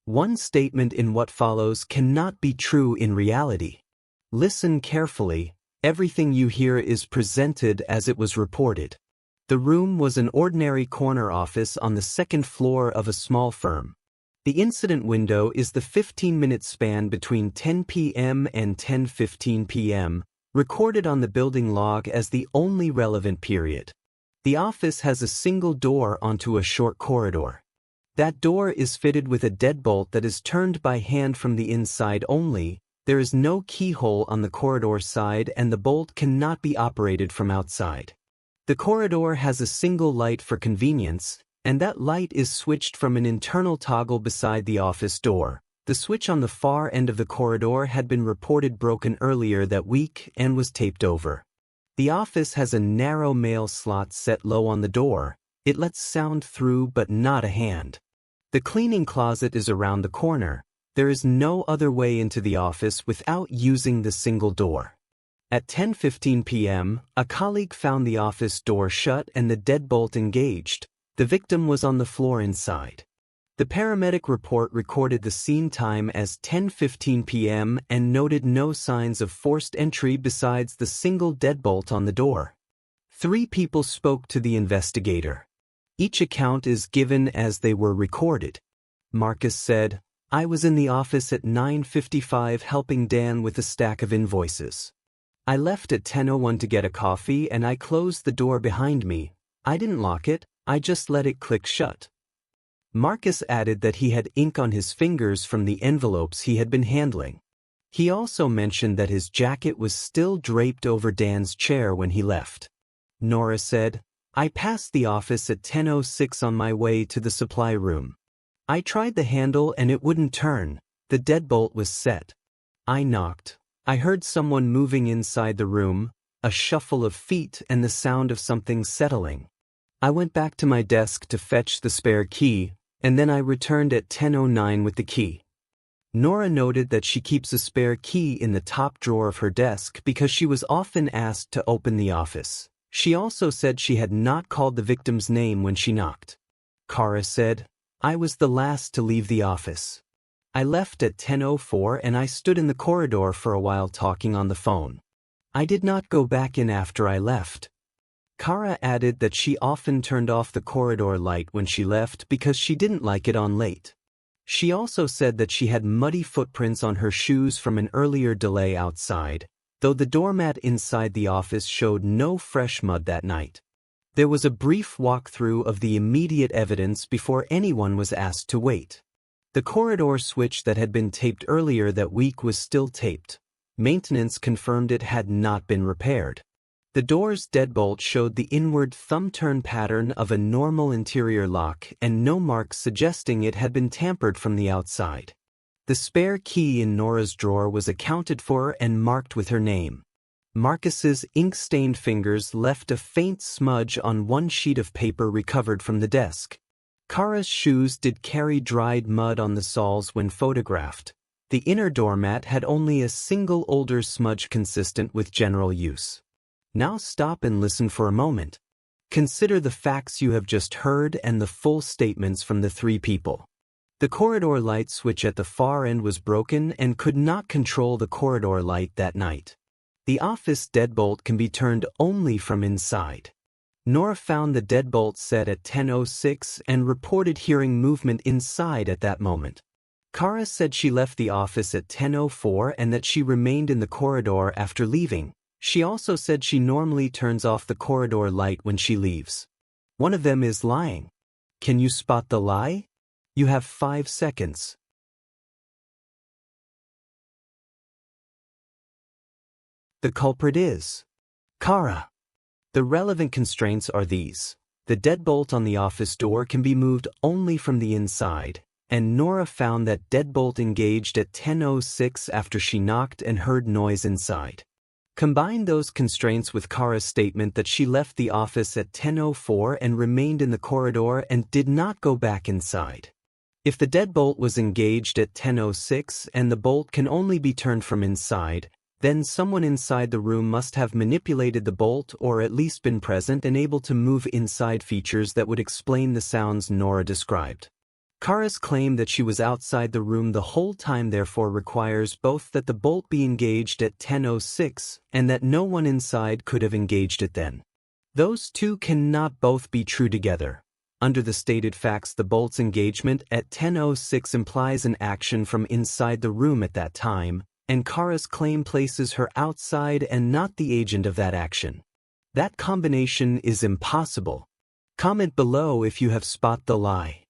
One statement in what follows cannot be true in reality. Listen carefully. Everything you hear is presented as it was reported. The room was an ordinary corner office on the second floor of a small firm. The incident window is the 15-minute span between 10 p.m. and 10:15 p.m., recorded on the building log as the only relevant period. The office has a single door onto a short corridor. That door is fitted with a deadbolt that is turned by hand from the inside only. There is no keyhole on the corridor side and the bolt cannot be operated from outside. The corridor has a single light for convenience, and that light is switched from an internal toggle beside the office door. The switch on the far end of the corridor had been reported broken earlier that week and was taped over. The office has a narrow mail slot set low on the door. It lets sound through but not a hand. The cleaning closet is around the corner. There is no other way into the office without using the single door. At 10:15 p.m., a colleague found the office door shut and the deadbolt engaged. The victim was on the floor inside. The paramedic report recorded the scene time as 10:15 p.m. and noted no signs of forced entry besides the single deadbolt on the door. 3 people spoke to the investigator. Each account is given as they were recorded. Marcus said, "I was in the office at 9:55 helping Dan with a stack of invoices. I left at 10:01 to get a coffee and I closed the door behind me. I didn't lock it, I just let it click shut." Marcus added that he had ink on his fingers from the envelopes he had been handling. He also mentioned that his jacket was still draped over Dan's chair when he left. Nora said, "I passed the office at 10:06 on my way to the supply room. I tried the handle and it wouldn't turn. The deadbolt was set. I knocked. I heard someone moving inside the room, a shuffle of feet and the sound of something settling. I went back to my desk to fetch the spare key, and then I returned at 10:09 with the key." Nora noted that she keeps a spare key in the top drawer of her desk because she was often asked to open the office. She also said she had not called the victim's name when she knocked. Kara said, "I was the last to leave the office. I left at 10:04 and I stood in the corridor for a while talking on the phone. I did not go back in after I left." Kara added that she often turned off the corridor light when she left because she didn't like it on late. She also said that she had muddy footprints on her shoes from an earlier delay outside, though the doormat inside the office showed no fresh mud that night. There was a brief walkthrough of the immediate evidence before anyone was asked to wait. The corridor switch that had been taped earlier that week was still taped. Maintenance confirmed it had not been repaired. The door's deadbolt showed the inward thumb-turn pattern of a normal interior lock and no marks suggesting it had been tampered from the outside. The spare key in Nora's drawer was accounted for and marked with her name. Marcus's ink-stained fingers left a faint smudge on one sheet of paper recovered from the desk. Kara's shoes did carry dried mud on the soles when photographed. The inner doormat had only a single older smudge consistent with general use. Now stop and listen for a moment. Consider the facts you have just heard and the full statements from the 3 people. The corridor light switch at the far end was broken and could not control the corridor light that night. The office deadbolt can be turned only from inside. Nora found the deadbolt set at 10:06 and reported hearing movement inside at that moment. Kara said she left the office at 10:04 and that she remained in the corridor after leaving. She also said she normally turns off the corridor light when she leaves. One of them is lying. Can you spot the lie? You have 5 seconds. The culprit is Kara. The relevant constraints are these. The deadbolt on the office door can be moved only from the inside, and Nora found that deadbolt engaged at 10:06 after she knocked and heard noise inside. Combine those constraints with Kara's statement that she left the office at 10:04 and remained in the corridor and did not go back inside. If the deadbolt was engaged at 10:06 and the bolt can only be turned from inside, then someone inside the room must have manipulated the bolt or at least been present and able to move inside features that would explain the sounds Nora described. Kara's claim that she was outside the room the whole time therefore requires both that the bolt be engaged at 10:06 and that no one inside could have engaged it then. Those two cannot both be true together. Under the stated facts, the bolt's engagement at 10:06 implies an action from inside the room at that time, and Kara's claim places her outside and not the agent of that action. That combination is impossible. Comment below if you have spot the lie.